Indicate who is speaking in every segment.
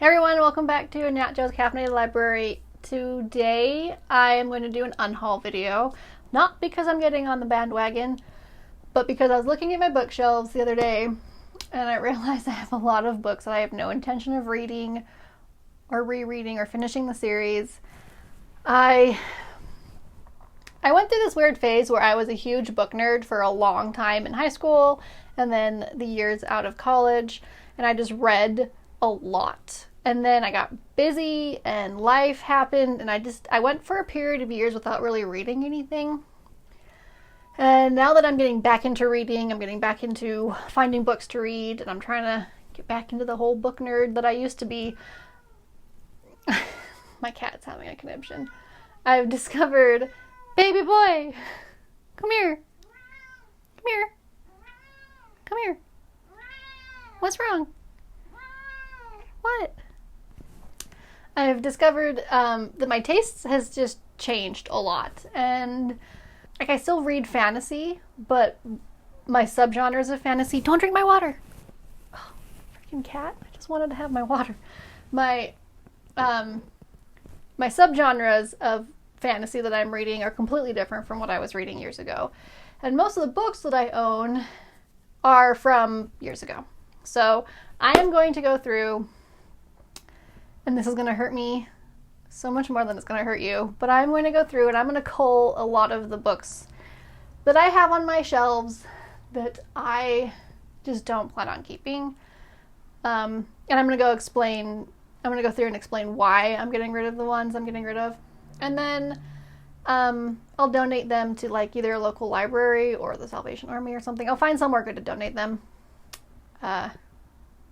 Speaker 1: Hey everyone, welcome back to Nat Joe's Caffeinated Library. Today I am going to do an unhaul video, not because I'm getting on the bandwagon, but because I was looking at my bookshelves the other day and I realized I have a lot of books that I have no intention of reading or rereading or finishing the series. I went through this weird phase where I was a huge book nerd for a long time in high school and then the years out of college, and I just read a lot. And then I got busy and life happened and I went for a period of years without really reading anything. And now that I'm getting back into reading, I'm getting back into finding books to read, and I'm trying to get back into the whole book nerd that I used to be. My cat's having a conniption. I've discovered, baby boy, come here. Come here. Come here. What's wrong? What? I've discovered that my taste has just changed a lot, and like I still read fantasy, but my subgenres of fantasy. Don't drink my water. Oh, freaking cat! I just wanted to have my water. My subgenres of fantasy that I'm reading are completely different from what I was reading years ago, and most of the books that I own are from years ago. So I am going to go through. And this is going to hurt me so much more than it's going to hurt you. But I'm going to go through and I'm going to cull a lot of the books that I have on my shelves that I just don't plan on keeping. And I'm going to go through and explain why I'm getting rid of the ones I'm getting rid of. And then I'll donate them to like either a local library or the Salvation Army or something. I'll find somewhere good to donate them.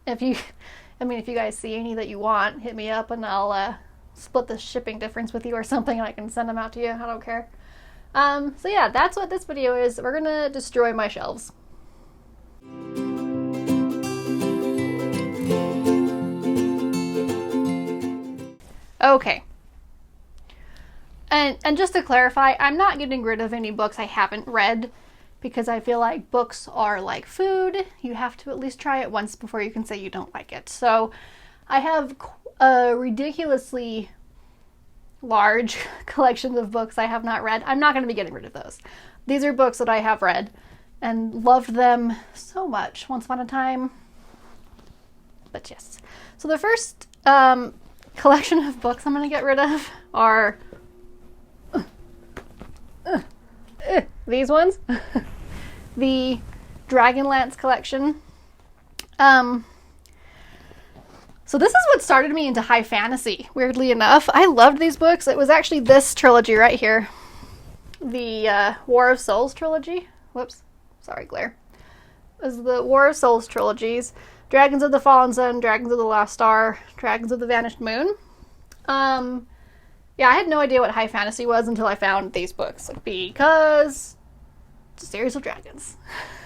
Speaker 1: If you guys see any that you want, hit me up and I'll split the shipping difference with you or something, and I can send them out to you. I don't care. So yeah, that's what this video is. We're gonna destroy my shelves. Okay. And just to clarify, I'm not getting rid of any books I haven't read, because I feel like books are like food. You have to at least try it once before you can say you don't like it. So I have a ridiculously large collection of books I have not read. I'm not going to be getting rid of those. These are books that I have read and loved them so much once upon a time. But yes. So the first collection of books I'm going to get rid of are these ones. The Dragonlance collection. So this is what started me into high fantasy, weirdly enough. I loved these books. It was actually this trilogy right here. The War of Souls trilogy. Whoops. Sorry, glare. It was the War of Souls trilogies. Dragons of the Fallen Sun, Dragons of the Last Star, Dragons of the Vanished Moon. Yeah, I had no idea what high fantasy was until I found these books, because it's a series of dragons.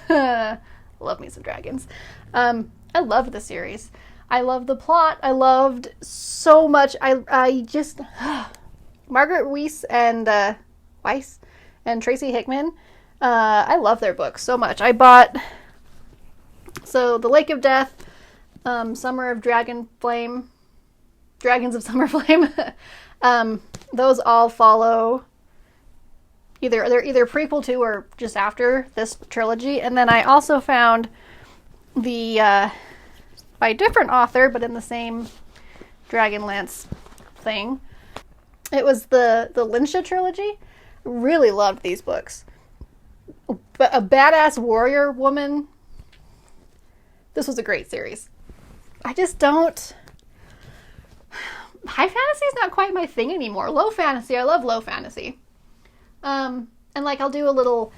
Speaker 1: Love me some dragons. I loved the series. I loved the plot. I loved so much. I just Margaret Weiss and Tracy Hickman. I love their books so much. I bought The Lake of Death, Summer of Dragon Flame, Dragons of Summer Flame. Those all follow they're either prequel to or just after this trilogy. And then I also found the by a different author but in the same Dragonlance thing. It was the Linsha trilogy. Really loved these books. But a badass warrior woman. This was a great series. I just don't. High fantasy is not quite my thing anymore. Low fantasy, I love low fantasy. And like I'll do a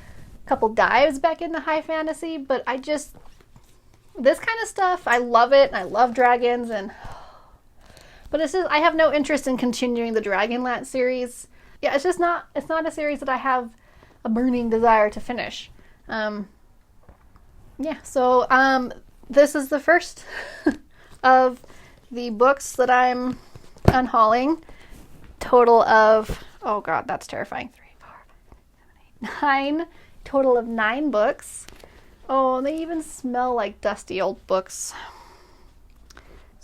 Speaker 1: couple dives back into high fantasy, but this kind of stuff, I love it, and I love dragons, but I have no interest in continuing the Dragonlance series. Yeah, it's not a series that I have a burning desire to finish. Yeah, so this is the first of the books that I'm unhauling. Total of, oh god, that's terrifying. 3, 4, 5, 6, 7, 8, 9. Total of 9 books. Oh, they even smell like dusty old books.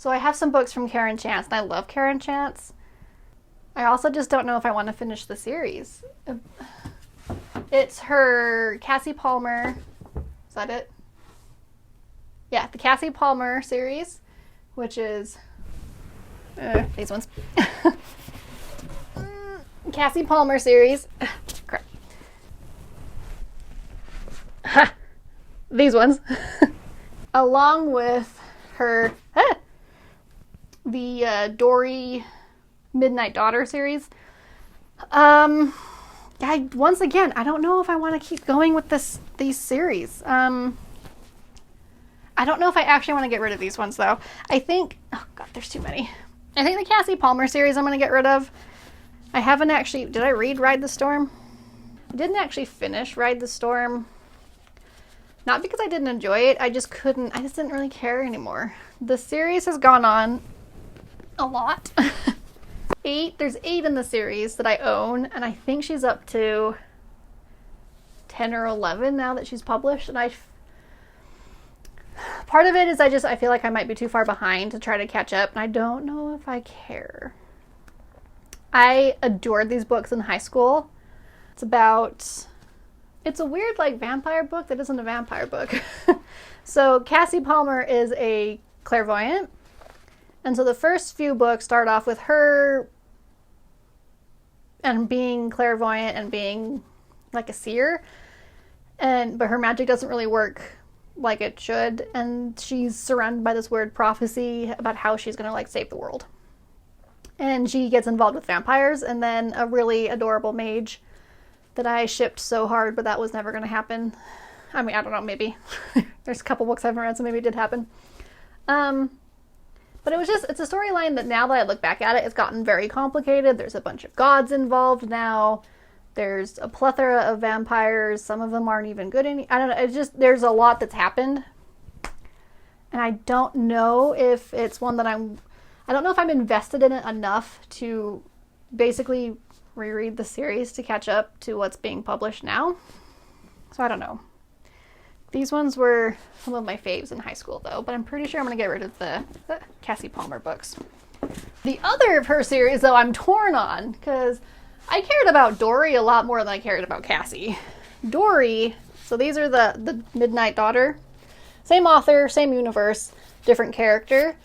Speaker 1: So I have some books from Karen Chance, and I love Karen Chance. I also just don't know if I want to finish the series. It's her Cassie Palmer. Is that it? Yeah, the Cassie Palmer series, which is these ones. Cassie Palmer series. Crap. Ha! These ones. Along with her the Dory Midnight Daughter series. Once again, I don't know if I want to keep going with these series. I don't know if I actually want to get rid of these ones, though. I think... Oh, God, there's too many. I think the Cassie Palmer series I'm going to get rid of. I haven't actually... Did I read Ride the Storm? I didn't actually finish Ride the Storm. Not because I didn't enjoy it. I just didn't really care anymore. The series has gone on a lot. There's 8 in the series that I own, and I think she's up to 10 or 11 now that she's published, and part of it is I feel like I might be too far behind to try to catch up, and I don't know if I care. I adored these books in high school. It's a weird, like, vampire book that isn't a vampire book. So Cassie Palmer is a clairvoyant, and so the first few books start off with her and being clairvoyant and being like a seer, but her magic doesn't really work like it should, and she's surrounded by this weird prophecy about how she's gonna like save the world. And she gets involved with vampires, and then a really adorable mage that I shipped so hard, but that was never gonna happen. I mean, I don't know, maybe. There's a couple books I haven't read, so maybe it did happen. But it's a storyline that now that I look back at it, it's gotten very complicated. There's a bunch of gods involved now. There's a plethora of vampires. Some of them aren't even good I don't know. There's a lot that's happened. And I don't know if it's one that I don't know if I'm invested in it enough to basically reread the series to catch up to what's being published now. So I don't know. These ones were some of my faves in high school, though, but I'm pretty sure I'm going to get rid of the Cassie Palmer books. The other of her series, though, I'm torn on, because I cared about Dory a lot more than I cared about Cassie. Dory, so these are the Midnight Daughter. Same author, same universe, different character.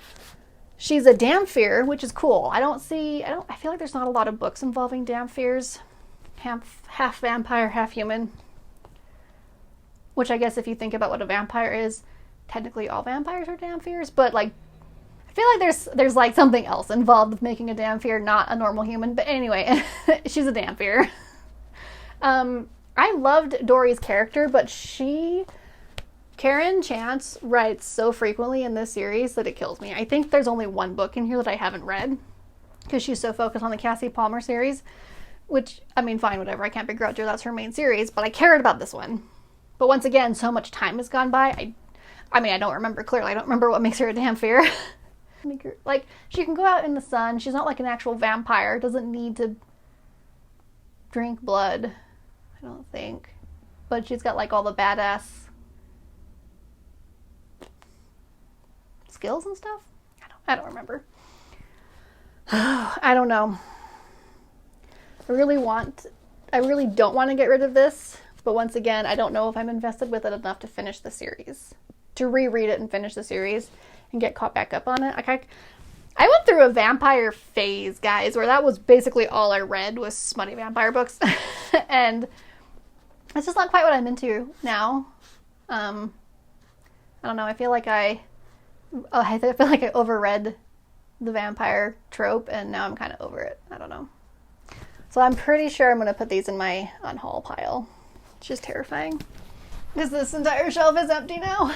Speaker 1: She's a Damphir, which is cool. I feel like there's not a lot of books involving Damphirs. Half vampire, half human. Which I guess if you think about what a vampire is, technically all vampires are Damphirs, but like, I feel like there's like something else involved with making a Damphir not a normal human. But anyway, she's a Damphir. I loved Dory's character, but Karen Chance writes so frequently in this series that it kills me. I think there's only one book in here that I haven't read, because she's so focused on the Cassie Palmer series, which, I mean, fine, whatever. I can't begrudge her. That's her main series, but I cared about this one. But once again, so much time has gone by. I mean, I don't remember clearly. I don't remember what makes her a Damphir. Like, she can go out in the sun. She's not like an actual vampire. Doesn't need to drink blood, I don't think. But she's got like all the badass skills and stuff. I don't remember. I don't know. I really don't want to get rid of this. But once again, I don't know if I'm invested with it enough to finish the series. To reread it and finish the series and get caught back up on it. Like I went through a vampire phase, guys, where that was basically all I read was smutty vampire books. And it's just not quite what I'm into now. I don't know, I feel like I overread the vampire trope, and now I'm kind of over it. I don't know. So I'm pretty sure I'm going to put these in my unhaul pile. It's just terrifying. Because this entire shelf is empty now.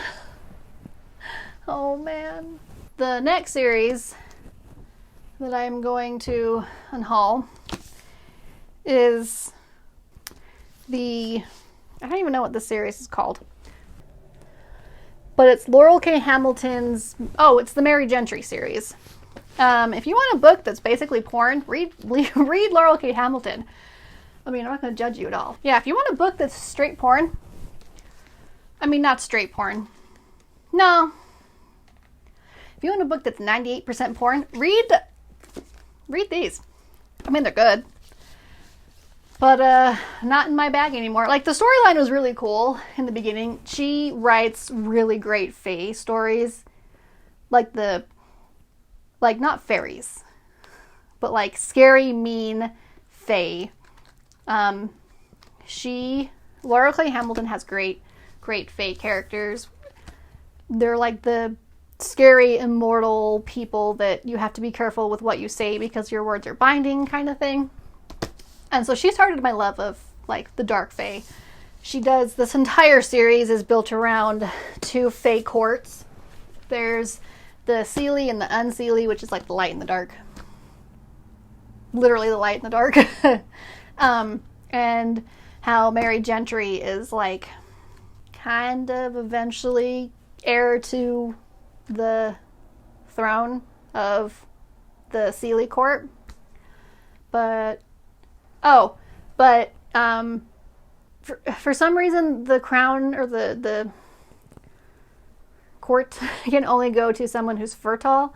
Speaker 1: Oh man. The next series that I'm going to unhaul is I don't even know what this series is called. But it's Laurel K. Hamilton's, it's the Mary Gentry series. If you want a book that's basically porn, read Laurel K. Hamilton. I mean, I'm not going to judge you at all. Yeah, if you want a book that's straight porn, I mean, not straight porn. No. If you want a book that's 98% porn, read these. I mean, they're good. But not in my bag anymore. Like, the storyline was really cool in the beginning. She writes really great fae stories. Like not fairies, but like scary, mean fae. Laura Clay Hamilton has great fae characters. They're like the scary, immortal people that you have to be careful with what you say because your words are binding kind of thing. And so she started my love of like the dark fae. This entire series is built around 2 fae courts. There's the Seelie and the Unseelie, which is like the light and the dark. Literally the light and the dark. And how Mary Gentry is like kind of eventually heir to the throne of the Seelie court. For some reason the crown or the court can only go to someone who's fertile,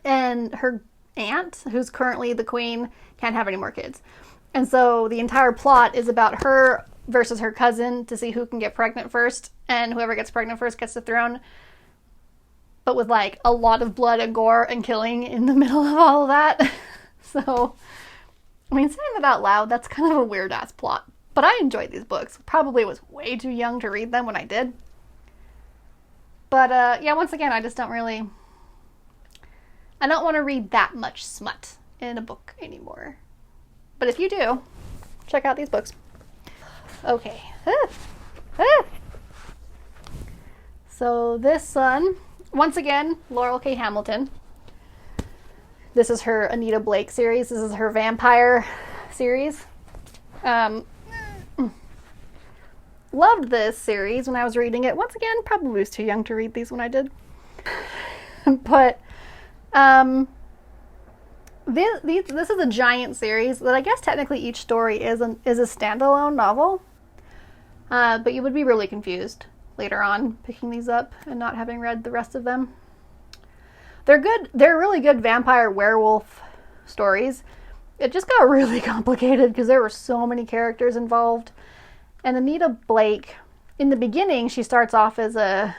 Speaker 1: and her aunt, who's currently the queen, can't have any more kids. And so the entire plot is about her versus her cousin to see who can get pregnant first, and whoever gets pregnant first gets the throne. But with like a lot of blood and gore and killing in the middle of all of that. So, I mean, saying that out loud, that's kind of a weird ass plot. But I enjoyed these books. Probably was way too young to read them when I did. But yeah, once again, I just don't want to read that much smut in a book anymore. But if you do, check out these books. Okay. So this one, once again, Laurel K. Hamilton. This is her Anita Blake series. This is her vampire series. Loved this series when I was reading it. Once again, probably was too young to read these when I did. But this is a giant series that I guess technically each story is a standalone novel. But you would be really confused later on picking these up and not having read the rest of them. They're good. They're really good vampire werewolf stories. It just got really complicated because there were so many characters involved. And Anita Blake, in the beginning, she starts off as a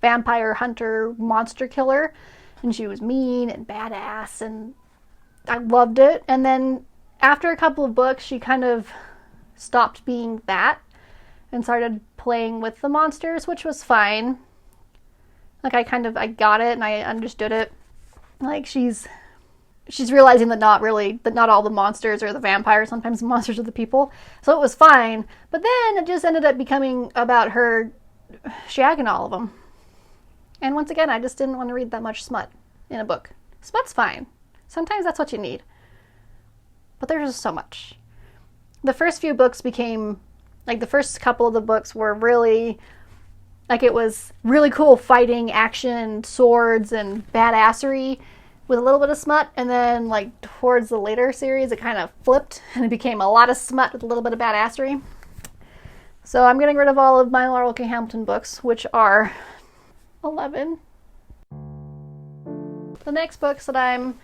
Speaker 1: vampire hunter, monster killer. And she was mean and badass, and I loved it. And then after a couple of books, she kind of stopped being that and started playing with the monsters, which was fine. Like, I got it and I understood it. Like, she's realizing that not all the monsters are the vampires. Sometimes the monsters are the people. So it was fine. But then it just ended up becoming about her shagging all of them. And once again, I just didn't want to read that much smut in a book. Smut's fine. Sometimes that's what you need. But there's just so much. The first few books became, like, the first couple of the books were really, like, it was really cool fighting, action, swords, and badassery with a little bit of smut. And then, like, towards the later series, it kind of flipped and it became a lot of smut with a little bit of badassery. So I'm getting rid of all of my Laurel K. Hamilton books, which are 11. The next books that I'm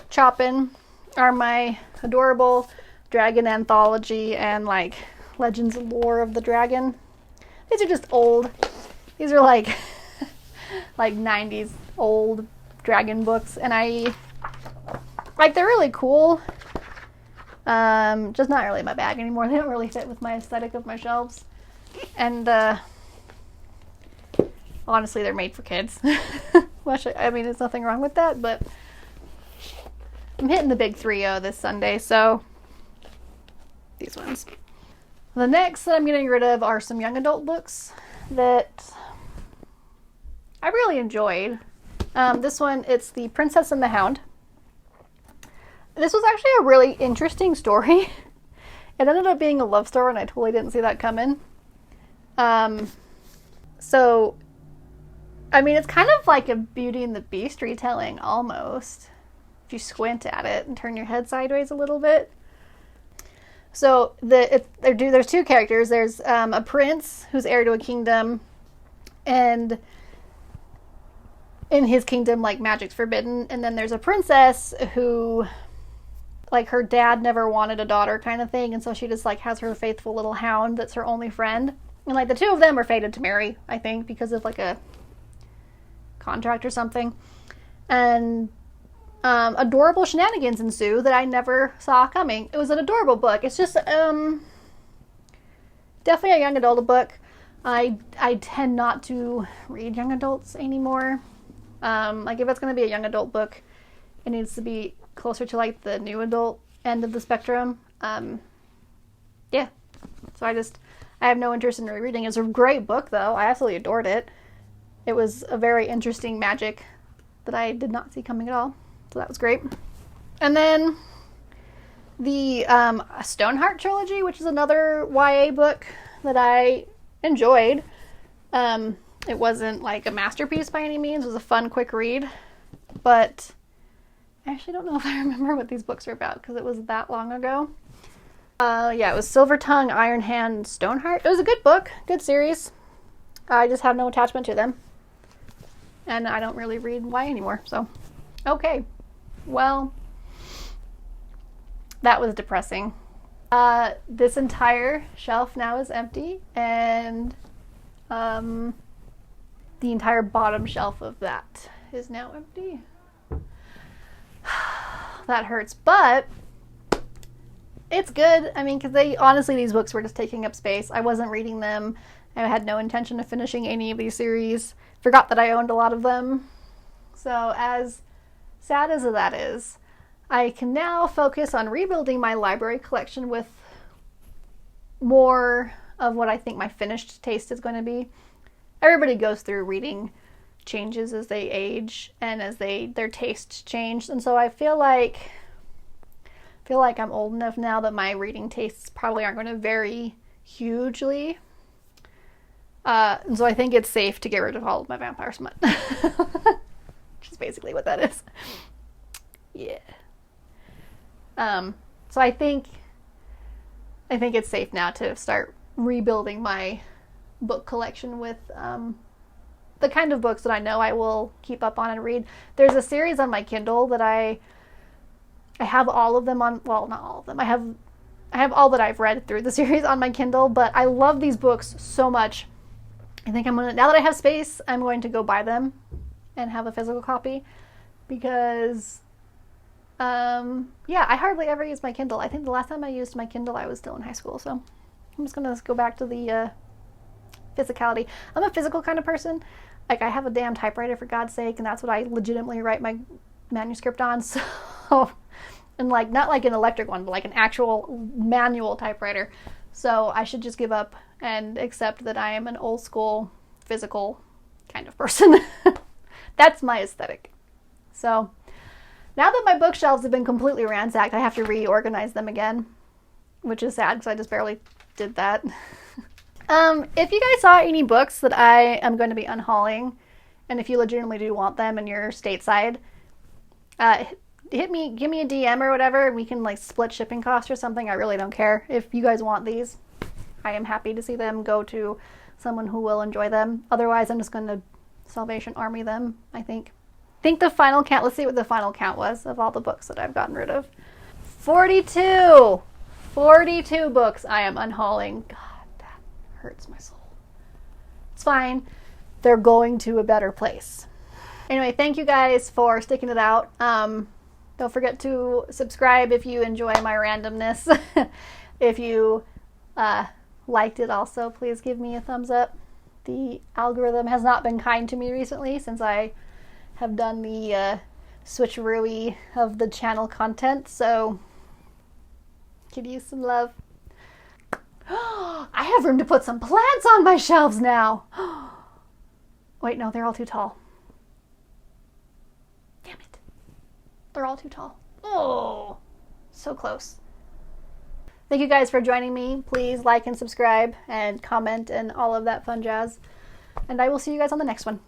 Speaker 1: chopping are my adorable dragon anthology and like Legends and Lore of the Dragon. These are just old. These are like 90s old dragon books, and I like, they're really cool. Just not really my bag anymore. They don't really fit with my aesthetic of my shelves. And honestly, they're made for kids. Which, I mean, there's nothing wrong with that, but I'm hitting the big 3-0 this Sunday, so these ones. The next that I'm getting rid of are some young adult books that I really enjoyed. This one, it's The Princess and the Hound. This was actually a really interesting story. It ended up being a love story, and I totally didn't see that coming. So, I mean, it's kind of like a Beauty and the Beast retelling, almost, if you squint at it and turn your head sideways a little bit. So, there's two characters. There's a prince who's heir to a kingdom, and in his kingdom, like, magic's forbidden. And then there's a princess who, like, her dad never wanted a daughter kind of thing. And so she just, like, has her faithful little hound that's her only friend. And, like, the two of them are fated to marry, I think, because of, like, a contract or something. And adorable shenanigans ensue that I never saw coming. It was an adorable book. It's just definitely a young adult book. I tend not to read young adults anymore. Like, if it's going to be a young adult book, it needs to be closer to, like, the new adult end of the spectrum. Yeah. So I have no interest in rereading. It's a great book, though. I absolutely adored it. It was a very interesting magic that I did not see coming at all. So that was great. And then the Stoneheart Trilogy, which is another YA book that I enjoyed. It wasn't, like, a masterpiece by any means. It was a fun, quick read. But I actually don't know if I remember what these books are about because it was that long ago. Yeah, it was Silver Tongue, Iron Hand, and Stoneheart. It was a good book, good series. I just have no attachment to them. And I don't really read YA anymore, so. Okay. Well, that was depressing. This entire shelf now is empty, and the entire bottom shelf of that is now empty. That hurts, but it's good. I mean, because honestly, these books were just taking up space. I wasn't reading them. I had no intention of finishing any of these series. Forgot that I owned a lot of them. So as sad as that is, I can now focus on rebuilding my library collection with more of what I think my finished taste is going to be. Everybody goes through reading changes as they age and as their tastes change, and so I feel like I'm old enough now that my reading tastes probably aren't going to vary hugely. And so I think it's safe to get rid of all of my vampire smut. Which is basically what that is. Yeah. So I think it's safe now to start rebuilding my book collection with the kind of books that I know I will keep up on and read. There's a series on my Kindle that I have all of them on, well, not all of them. I have all that I've read through the series on my Kindle, but I love these books so much. I think now that I have space, I'm going to go buy them and have a physical copy because, yeah, I hardly ever use my Kindle. I think the last time I used my Kindle, I was still in high school, so I'm just going to go back to the physicality. I'm a physical kind of person. Like, I have a damn typewriter, for God's sake, and that's what I legitimately write my manuscript on, so, and, like, not like an electric one, but like an actual manual typewriter. So I should just give up and accept that I am an old school, physical kind of person. That's my aesthetic. So now that my bookshelves have been completely ransacked, I have to reorganize them again, which is sad because I just barely did that. If you guys saw any books that I am going to be unhauling, and if you legitimately do want them and you're stateside, give me a DM or whatever, and we can, like, split shipping costs or something. I really don't care. If you guys want these, I am happy to see them go to someone who will enjoy them. Otherwise, I'm just going to Salvation Army them, I think. The final count, let's see what the final count was of all the books that I've gotten rid of. 42! 42 books I am unhauling. God, that hurts my soul. It's fine. They're going to a better place. Anyway, thank you guys for sticking it out. Don't forget to subscribe if you enjoy my randomness. If you liked it also, please give me a thumbs up. The algorithm has not been kind to me recently since I have done the switcheroo of the channel content, so could use some love. I have room to put some plants on my shelves now. Wait, no, they're all too tall. Damn it. They're all too tall. Oh, so close. Thank you guys for joining me. Please like and subscribe and comment and all of that fun jazz. And I will see you guys on the next one.